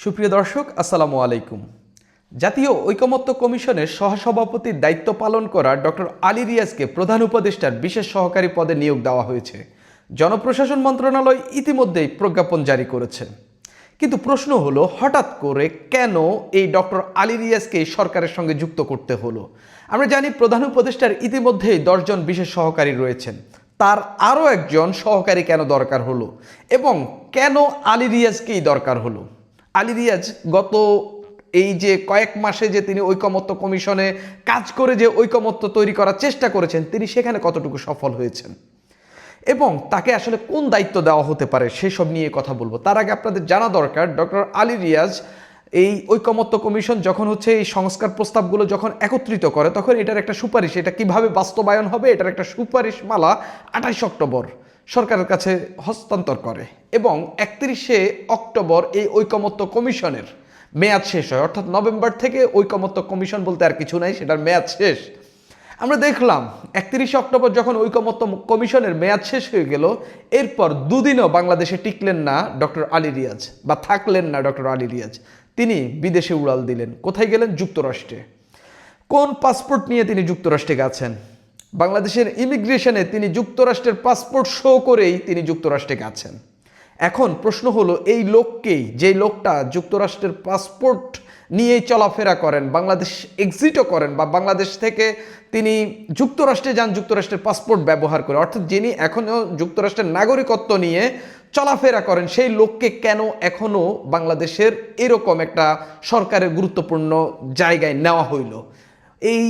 সুপ্রিয় দর্শক, আসসালামু আলাইকুম। জাতীয় ঐকমত্য কমিশনের সহসভাপতির দায়িত্ব পালন করা ডক্টর আলী রিয়াজকে প্রধান উপদেষ্টার বিশেষ সহকারী পদে নিয়োগ দেওয়া হয়েছে। জনপ্রশাসন মন্ত্রণালয় ইতিমধ্যেই প্রজ্ঞাপন জারি করেছে। কিন্তু প্রশ্ন হলো, হঠাৎ করে কেন এই ডক্টর আলী রিয়াজকে সরকারের সঙ্গে যুক্ত করতে হলো? আমরা জানি প্রধান উপদেষ্টার ইতিমধ্যেই 10 জন বিশেষ সহকারী রয়েছেন, তার আরও একজন সহকারী কেন দরকার হলো এবং কেন আলী রিয়াজকেই দরকার হলো? আলী রিয়াজ গত এই যে কয়েক মাসে যে তিনি ঐকমত্য কমিশনে কাজ করে যে ঐকমত্য তৈরি করার চেষ্টা করেছেন, তিনি সেখানে কতটুকু সফল হয়েছেন এবং তাকে আসলে কোন দায়িত্ব দেওয়া হতে পারে সেসব নিয়ে কথা বলবো। তার আগে আপনাদের জানা দরকার, ডক্টর আলী রিয়াজ এই ঐকমত্য কমিশন যখন এই সংস্কার প্রস্তাবগুলো যখন একত্রিত করে, তখন এটার একটা সুপারিশ, এটা কিভাবে বাস্তবায়ন হবে এটার একটা সুপারিশ মালা 28 অক্টোবর সরকারের কাছে হস্তান্তর করে এবং 31শে অক্টোবর এই ঐকমত্য কমিশনের মেয়াদ শেষ হয়। অর্থাৎ নভেম্বর থেকে ঐকমত্য কমিশন বলতে আর কিছু নাই, সেটার মেয়াদ শেষ। আমরা দেখলাম 31শে অক্টোবর যখন ঐকমত্য কমিশনের মেয়াদ শেষ হয়ে গেল, এরপর দুদিনও বাংলাদেশে টিকলেন না ডক্টর আলী রিয়াজ, বা থাকলেন না ডক্টর আলী রিয়াজ। তিনি বিদেশে উড়াল দিলেন। কোথায় গেলেন? যুক্তরাষ্ট্রে। কোন পাসপোর্ট নিয়ে তিনি যুক্তরাষ্ট্রে গেছেন? বাংলাদেশের ইমিগ্রেশনে তিনি যুক্তরাষ্ট্রের পাসপোর্ট শো করেই তিনি যুক্তরাষ্ট্রে গেছেন। এখন প্রশ্ন হলো, এই লোককেই, যে লোকটা যুক্তরাষ্ট্রের পাসপোর্ট নিয়েই চলাফেরা করেন, বাংলাদেশ এক্সিটও করেন, বা বাংলাদেশ থেকে তিনি যুক্তরাষ্ট্রে যান যুক্তরাষ্ট্রের পাসপোর্ট ব্যবহার করে, অর্থাৎ যিনি এখনও যুক্তরাষ্ট্রের নাগরিকত্ব নিয়ে চলাফেরা করেন, সেই লোককে কেন এখনও বাংলাদেশের এরকম একটা সরকারের গুরুত্বপূর্ণ জায়গায় নেওয়া হইল? এই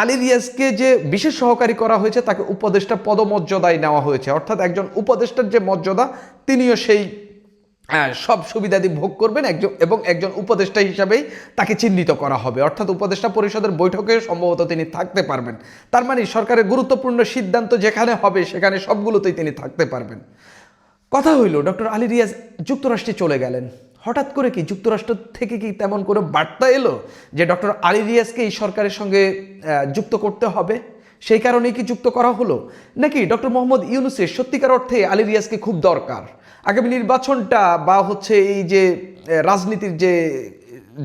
আলী রিয়াজকে যে বিশেষ সহকারী করা হয়েছে, তাকে উপদেষ্টা পদমর্যাদায় নেওয়া হয়েছে। অর্থাৎ একজন উপদেষ্টার যে মর্যাদা, তিনিও সেই সব সুবিধাদি ভোগ করবেন এবং একজন উপদেষ্টা হিসাবেই তাকে চিহ্নিত করা হবে। অর্থাৎ উপদেষ্টা পরিষদের বৈঠকে সম্ভবত তিনি থাকতে পারবেন। তার মানে সরকারের গুরুত্বপূর্ণ সিদ্ধান্ত যেখানে হবে সেখানে সবগুলোতেই তিনি থাকতে পারবেন। কথা হইল, ডক্টর আলী রিয়াজ যুক্তরাষ্ট্রে চলে গেলেন। হঠাৎ করে কি যুক্তরাষ্ট্র থেকে কি তেমন কোনো বার্তা এলো যে ডক্টর আলী রিয়াজকে এই সরকারের সঙ্গে যুক্ত করতে হবে? সেই কারণেই কি যুক্ত করা হলো? নাকি ডক্টর মোহাম্মদ ইউনূসের সত্যিকার অর্থে আলী রিয়াজকে খুব দরকার, আগামী নির্বাচনটা বা এই যে রাজনীতির যে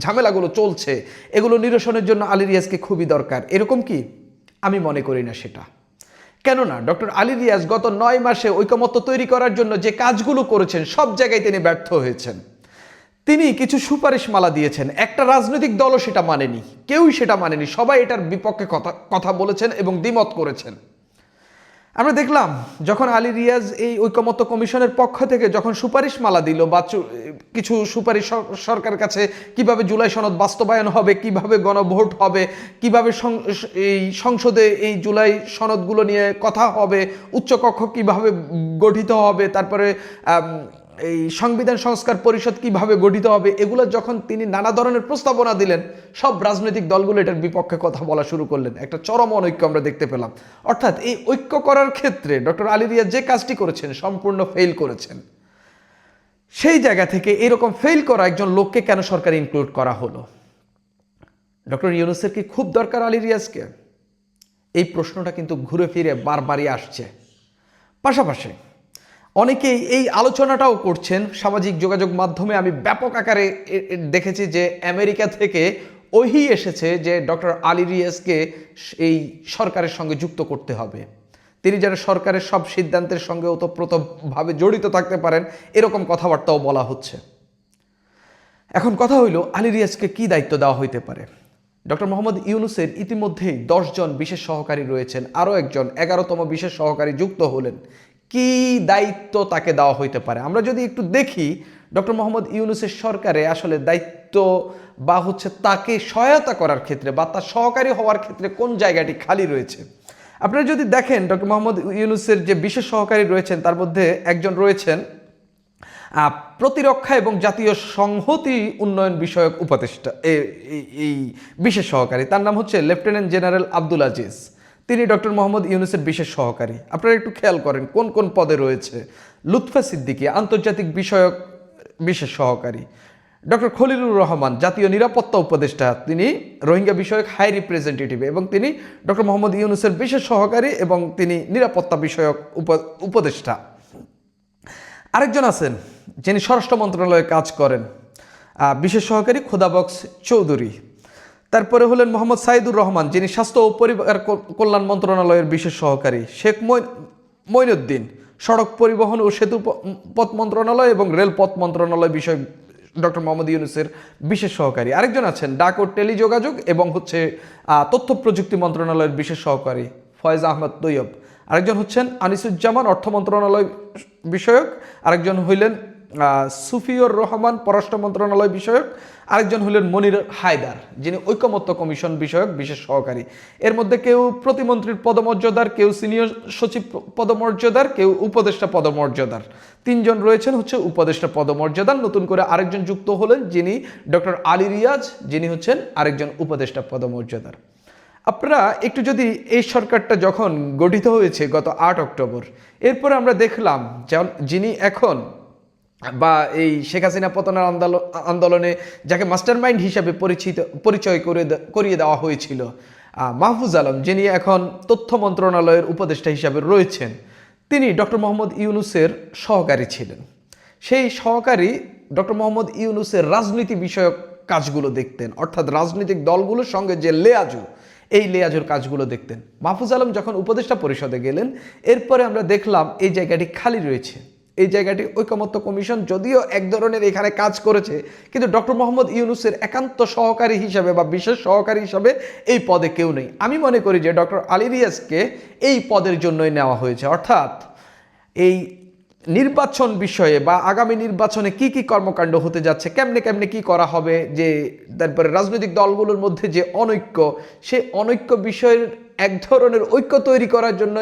ঝামেলাগুলো চলছে এগুলো নিরসনের জন্য আলী রিয়াজকে খুবই দরকার, এরকম কি? আমি মনে করি না সেটা। কেননা ডক্টর আলী রিয়াজ গত 9 মাসে ঐকমত্য তৈরি করার জন্য যে কাজগুলো করেছেন, সব জায়গায় তিনি ব্যর্থ হয়েছেন। তিনি কিছু সুপারিশ মালা দিয়েছেন, একটা রাজনৈতিক দলও সেটা মানেনি, কেউই সেটা মানেনি, সবাই এটার বিপক্ষে কথা বলেছেন এবং দ্বিমত করেছেন। আমরা দেখলাম যখন আলী রিয়াজ এই ঐকমত্য কমিশনের পক্ষ থেকে যখন সুপারিশ মালা দিল, বা কিছু সুপারিশ সরকারের কাছে, কিভাবে জুলাই সনদ বাস্তবায়ন হবে, কিভাবে গণভোট হবে, কিভাবে এই সংসদে এই জুলাই সনদগুলো নিয়ে কথা হবে, উচ্চকক্ষ কিভাবে গঠিত হবে, তারপরে এই সংবিধান সংস্কার পরিষদ কিভাবে গঠিত হবে, এগুলো যখন তিনি নানা ধরনের প্রস্তাবনা দিলেন, সব রাজনৈতিক দলগুলো এটার বিপক্ষে কথা বলা শুরু করলেন। একটা চরম অনৈক্য আমরা দেখতে পেলাম। অর্থাৎ এই ঐক্য করার ক্ষেত্রে ডক্টর আলী রিয়াজ যে কাজটি করেছেন সম্পূর্ণ ফেল করেছেন। সেই জায়গা থেকে এরকম ফেল করা একজন লোককে কেন সরকার ইনক্লুড করা হলো? ডক্টর ইউনূসের কি খুব দরকার আলী রিয়াজকে? এই প্রশ্নটা কিন্তু ঘুরে ফিরে বারবারই আসছে। পাশাপাশি অনেকেই এই আলোচনাটাও করছেন সামাজিক যোগাযোগ মাধ্যমে। আমি ব্যাপক আকারে দেখেছি যে আমেরিকা থেকে ওহি এসেছে যে ডক্টর আলী রিয়াজকে এই সরকারের সঙ্গে যুক্ত করতে হবে, তিনি যেন সরকারের সব সিদ্ধান্তের সঙ্গে ওতপ্রোতভাবে জড়িত থাকতে পারেন, এরকম কথাবার্তাও বলা হচ্ছে। এখন কথা হইল, আলী রিয়াজকে কি দায়িত্ব দেওয়া হইতে পারে? ডক্টর মোহাম্মদ ইউনূসের ইতিমধ্যেই 10 জন বিশেষ সহকারী রয়েছেন, আরও একজন 11তম বিশেষ সহকারী যুক্ত হলেন। কি দায়িত্ব তাকে দেওয়া হইতে পারে? আমরা যদি একটু দেখি ডক্টর মোহাম্মদ ইউনূসের সরকারে আসলে দায়িত্ব বা তাকে সহায়তা করার ক্ষেত্রে বা তার সহকারী হওয়ার ক্ষেত্রে কোন জায়গাটি খালি রয়েছে, আপনারা যদি দেখেন ডক্টর মোহাম্মদ ইউনূসের যে বিশেষ সহকারী রয়েছেন তার মধ্যে একজন রয়েছেন প্রতিরক্ষা এবং জাতীয় সংহতি উন্নয়ন বিষয়ক উপদেষ্টা, এই বিশেষ সহকারী, তার নাম লেফটেন্যান্ট জেনারেল আব্দুল আজিজ। তিনি ডক্টর মোহাম্মদ ইউনূসের বিশেষ সহকারী। আপনারা একটু খেয়াল করেন কোন কোন পদে রয়েছে। লুৎফা সিদ্দিকী আন্তর্জাতিক বিষয়ক বিশেষ সহকারী, ডক্টর খলিলুর রহমান জাতীয় নিরাপত্তা উপদেষ্টা, তিনি রোহিঙ্গা বিষয়ক হাই রিপ্রেজেন্টেটিভ এবং তিনি ডক্টর মোহাম্মদ ইউনূসের বিশেষ সহকারী এবং তিনি নিরাপত্তা বিষয়ক উপদেষ্টা। আরেকজন আছেন যিনি স্বরাষ্ট্র মন্ত্রণালয়ে কাজ করেন, বিশেষ সহকারী খোদাবক্স চৌধুরী। তারপরে হলেন মোহাম্মদ সাইদুর রহমান, যিনি স্বাস্থ্য ও পরিবার কল্যাণ মন্ত্রণালয়ের বিশেষ সহকারী। শেখ মঈনুদ্দিন, সড়ক পরিবহন ও সেতু পথ মন্ত্রণালয় এবং রেলপথ মন্ত্রণালয় বিষয়ক ডক্টর মোহাম্মদ ইউনূসের বিশেষ সহকারী। আরেকজন আছেন ডাক ও টেলিযোগাযোগ এবং তথ্য প্রযুক্তি মন্ত্রণালয়ের বিশেষ সহকারী ফয়েজ আহমদ তৈয়ব। আরেকজন হচ্ছেন আনিসুজ্জামান, অর্থ মন্ত্রণালয় বিষয়ক। আরেকজন হইলেন সুফিউর রহমান, পররাষ্ট্র মন্ত্রণালয় বিষয়ক। আরেকজন হলেন মনির হায়দার, যিনি ঐকমত্য কমিশন বিষয়ক বিশেষ সহকারী। এর মধ্যে কেউ প্রতিমন্ত্রীর পদমর্যাদার, কেউ সিনিয়র সচিব পদমর্যাদার, কেউ উপদেষ্টা পদমর্যাদার। তিনজন রয়েছেন উপদেষ্টা পদমর্যাদার। নতুন করে আরেকজন যুক্ত হলেন, যিনি ডক্টর আলী রিয়াজ, যিনি হচ্ছেন আরেকজন উপদেষ্টা পদমর্যাদার। আপনারা একটু যদি এই সরকারটা যখন গঠিত হয়েছে গত 8 অক্টোবর, এরপরে আমরা দেখলাম যিনি এখন এই শেখ হাসিনা পতনের আন্দোলনে যাকে মাস্টারমাইন্ড হিসাবে পরিচয় করিয়ে দেওয়া হয়েছিল, মাহফুজ আলম, যিনি এখন তথ্য মন্ত্রণালয়ের উপদেষ্টা হিসাবে রয়েছেন, তিনি ডক্টর মোহাম্মদ ইউনূসের সহকারী ছিলেন। সেই সহকারী ডক্টর মোহাম্মদ ইউনূসের রাজনীতি বিষয়ক কাজগুলো দেখতেন, অর্থাৎ রাজনৈতিক দলগুলোর সঙ্গে যে এই লেয়াজুর কাজগুলো দেখতেন। মাহফুজ আলম যখন উপদেষ্টা পরিষদে গেলেন, এরপরে আমরা দেখলাম এই জায়গাটি খালি রয়েছে। এই জায়গাটি ঐকমত্য কমিশন যদিও এক ধরনের এখানে কাজ করেছে, কিন্তু ডক্টর মোহাম্মদ ইউনূসের একান্ত সহকারী হিসাবে বা বিশেষ সহকারী হিসাবে এই পদে কেউ নেই। আমি মনে করি যে ডক্টর আলী রিয়াজকে এই পদের জন্যই নেওয়া হয়েছে, অর্থাৎ এই নির্বাচন বিষয়ে বা আগামী নির্বাচনে কি কি কর্মকাণ্ড হতে যাচ্ছে, কেমনে কেমনে কি করা হবে, যে তারপরে রাজনৈতিক দলগুলোর মধ্যে যে অনৈক্য, সেই অনৈক্য বিষয়ের এক ধরনের ঐক্য তৈরি করার জন্য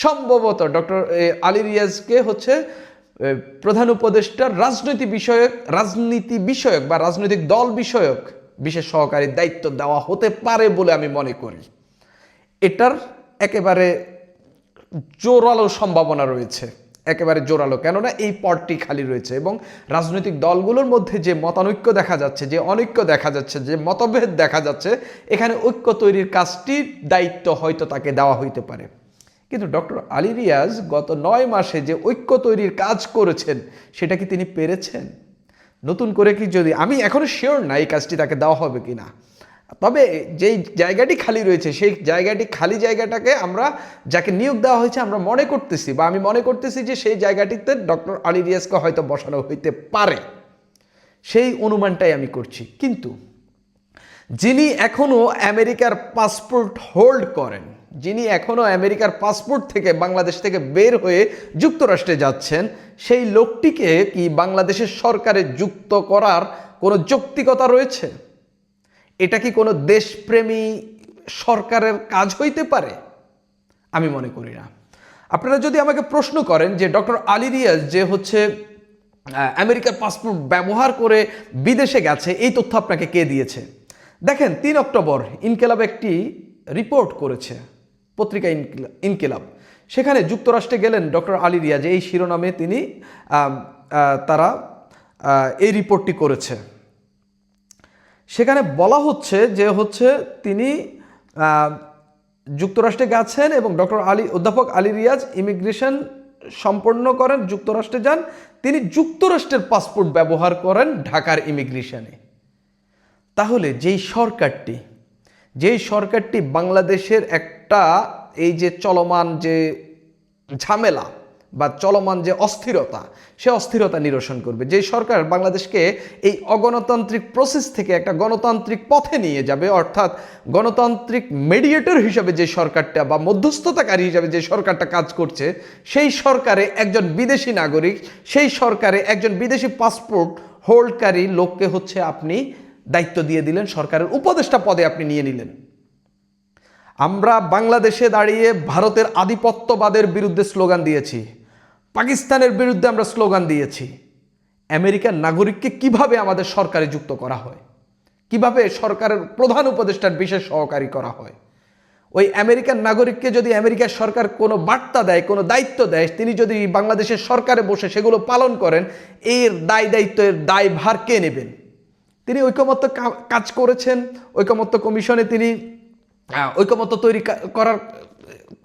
সম্ভবত ডক্টর আলী রিয়াজকে প্রধান উপদেষ্টার রাজনীতি বিষয়ক বা রাজনৈতিক দল বিষয়ক বিশেষ সহকারীর দায়িত্ব দেওয়া হতে পারে বলে আমি মনে করি। এটার একেবারে জোরালো সম্ভাবনা রয়েছে, একেবারে জোরালো, কেননা এই পদটি খালি রয়েছে এবং রাজনৈতিক দলগুলোর মধ্যে যে মতানৈক্য দেখা যাচ্ছে, যে অনৈক্য দেখা যাচ্ছে, যে মতভেদ দেখা যাচ্ছে, এখানে ঐক্য তৈরির কাজটির দায়িত্ব হয়তো তাকে দেওয়া হইতে পারে। কিন্তু ডক্টর আলী রিয়াজ গত 9 মাসে যে ঐক্য তৈরির কাজ করেছেন, সেটা কি তিনি পেরেছেন? নতুন করে কি, যদি আমি এখনো শিওর না এই কাজটি তাকে দেওয়া হবে কিনা, তবে যেই জায়গাটি খালি রয়েছে সেই খালি জায়গাটাকে আমরা যাকে নিয়োগ দেওয়া হয়েছে আমরা মনে করতেছি, বা আমি মনে করতেছি যে সেই জায়গাটিতে ডক্টর আলী রিয়াজকে হয়তো বসানো হইতে পারে, সেই অনুমানটাই আমি করছি। কিন্তু যিনি এখনো আমেরিকার পাসপোর্ট হোল্ড করেন, যিনি এখনো আমেরিকার পাসপোর্ট থেকে বাংলাদেশ থেকে বের হয়ে যুক্তরাষ্ট্রে যাচ্ছেন, সেই লোকটিকে কি বাংলাদেশের সরকারে যুক্ত করার কোনো যৌক্তিকতা রয়েছে? এটা কি কোনো দেশপ্রেমী সরকারের কাজ হইতে পারে? আমি মনে করি না। আপনারা যদি আমাকে প্রশ্ন করেন যে ডক্টর আলী রিয়াজ যে আমেরিকার পাসপোর্ট ব্যবহার করে বিদেশে গেছে, এই তথ্য আপনাকে কে দিয়েছে? দেখেন, 3 অক্টোবর ইনকিলাব একটি রিপোর্ট করেছে, পত্রিকা ইনকিলাব। সেখানে যুক্তরাষ্ট্রে গেলেন ডক্টর আলী রিয়াজ, এই শিরোনামে তারা এই রিপোর্টটি করেছে। সেখানে বলা হচ্ছে যে তিনি যুক্তরাষ্ট্রে গেছেন এবং অধ্যাপক আলী রিয়াজ ইমিগ্রেশন সম্পন্ন করেন, যুক্তরাষ্ট্রে যান। তিনি যুক্তরাষ্ট্রের পাসপোর্ট ব্যবহার করেন ঢাকার ইমিগ্রেশনে। তাহলে যেই সরকারটি বাংলাদেশের একটা এই যে চলমান যে ঝামেলা বা চলমান যে অস্থিরতা, সে অস্থিরতা নিরসন করবে, যে সরকার বাংলাদেশকে এই অগণতান্ত্রিক প্রসেস থেকে একটা গণতান্ত্রিক পথে নিয়ে যাবে, অর্থাৎ গণতান্ত্রিক মেডিয়েটর হিসাবে যে সরকারটা বা মধ্যস্থতাকারী হিসাবে যে সরকারটা কাজ করছে, সেই সরকারে একজন বিদেশি নাগরিক, সেই সরকারে একজন বিদেশি পাসপোর্ট হোল্ডকারী লোককে আপনি দায়িত্ব দিয়ে দিলেন, সরকারের উপদেষ্টা পদে আপনি নিয়ে নিলেন। আমরা বাংলাদেশে দাঁড়িয়ে ভারতের আধিপত্যবাদের বিরুদ্ধে স্লোগান দিয়েছি, পাকিস্তানের বিরুদ্ধে আমরা স্লোগান দিয়েছি। আমেরিকার নাগরিককে কিভাবে আমাদের সরকারে যুক্ত করা হয়, কিভাবে সরকারের প্রধান উপদেষ্টার বিশেষ সহকারী করা হয়? ওই আমেরিকান নাগরিককে যদি আমেরিকার সরকার কোনো বার্তা দেয়, কোনো দায়িত্ব দেয়, তিনি যদি বাংলাদেশের সরকারে বসে সেগুলো পালন করেন, এর দায়িত্বের দায়ভার কে নেবেন? তিনি ঐকমত্য কাজ করেছেন, ঐকমত্য কমিশনে তিনি ঐকমত্য তৈরি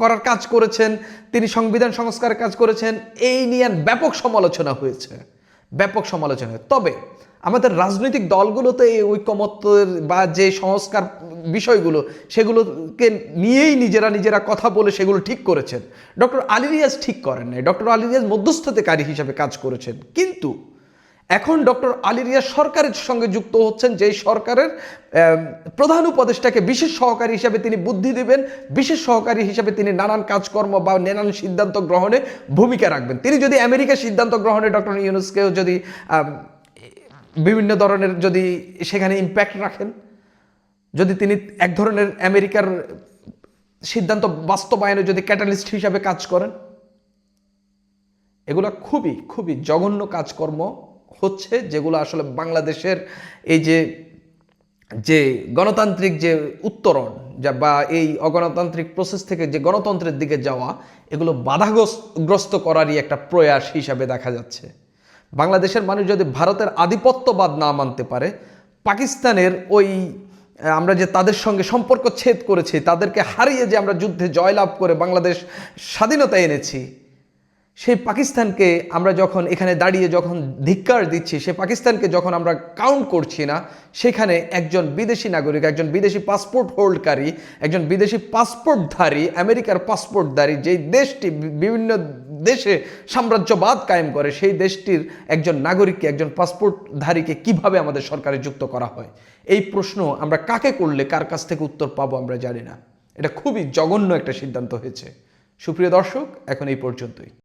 করার কাজ করেছেন, তিনি সংবিধান সংস্কারের কাজ করেছেন। এই নিয়ে ব্যাপক সমালোচনা হয়েছে। তবে আমাদের রাজনৈতিক দলগুলোতে এই ঐকমত্যের বা যে সংস্কার বিষয়গুলো সেগুলোকে নিয়েই নিজেরা কথা বলে সেগুলো ঠিক করেছেন। ডক্টর আলী রিয়াজ ঠিক করেন নাই, ডক্টর আলী রিয়াজ মধ্যস্থতাকারী হিসাবে কাজ করেছেন। কিন্তু এখন ডক্টর আলী রিয়াজ সরকারের সঙ্গে যুক্ত হচ্ছেন, যেই সরকারের প্রধান উপদেষ্টাকে বিশেষ সহকারী হিসাবে তিনি বুদ্ধি দেবেন, বিশেষ সহকারী হিসাবে তিনি নানান কাজকর্ম বা নানান সিদ্ধান্ত গ্রহণে ভূমিকা রাখবেন। তিনি যদি আমেরিকার সিদ্ধান্ত গ্রহণে ডক্টর ইউনূসকেও যদি বিভিন্ন ধরনের যদি সেখানে ইম্প্যাক্ট রাখেন, যদি তিনি এক ধরনের আমেরিকার সিদ্ধান্ত বাস্তবায়নে যদি ক্যাটালিস্ট হিসাবে কাজ করেন, এগুলো খুবই খুবই জঘন্য কাজকর্ম হচ্ছে, যেগুলো আসলে বাংলাদেশের এই যে গণতান্ত্রিক যে উত্তরণ যা বা এই অগণতান্ত্রিক প্রসেস থেকে যে গণতন্ত্রের দিকে যাওয়া, এগুলো বাধাগ্রস্ত করারই একটা প্রয়াস হিসাবে দেখা যাচ্ছে। বাংলাদেশের মানুষ যদি ভারতের আধিপত্যবাদ না মানতে পারে, পাকিস্তানের ওই আমরা যে তাদের সঙ্গে সম্পর্ক ছেদ করেছি, তাদেরকে হারিয়ে যে আমরা যুদ্ধে জয়লাভ করে বাংলাদেশ স্বাধীনতা এনেছি, সেই পাকিস্তানকে আমরা যখন এখানে দাঁড়িয়ে যখন ধিক্কার দিচ্ছি, সেই পাকিস্তানকে যখন আমরা কাউন্ট করছি না, সেখানে একজন বিদেশি নাগরিক, একজন বিদেশি পাসপোর্ট হোল্ডকারী, একজন বিদেশি পাসপোর্টধারী, আমেরিকার পাসপোর্টধারী যেই দেশটি বিভিন্ন দেশে সাম্রাজ্যবাদ কায়েম করে, সেই দেশটির একজন নাগরিককে, একজন পাসপোর্টধারীকে কিভাবে আমাদের সরকারে যুক্ত করা হয়, এই প্রশ্ন আমরা কাকে করলে কার কাছ থেকে উত্তর পাবো আমরা জানি না। এটা খুবই জঘন্য একটা সিদ্ধান্ত হয়েছে। সুপ্রিয় দর্শক, এখন এই পর্যন্তই।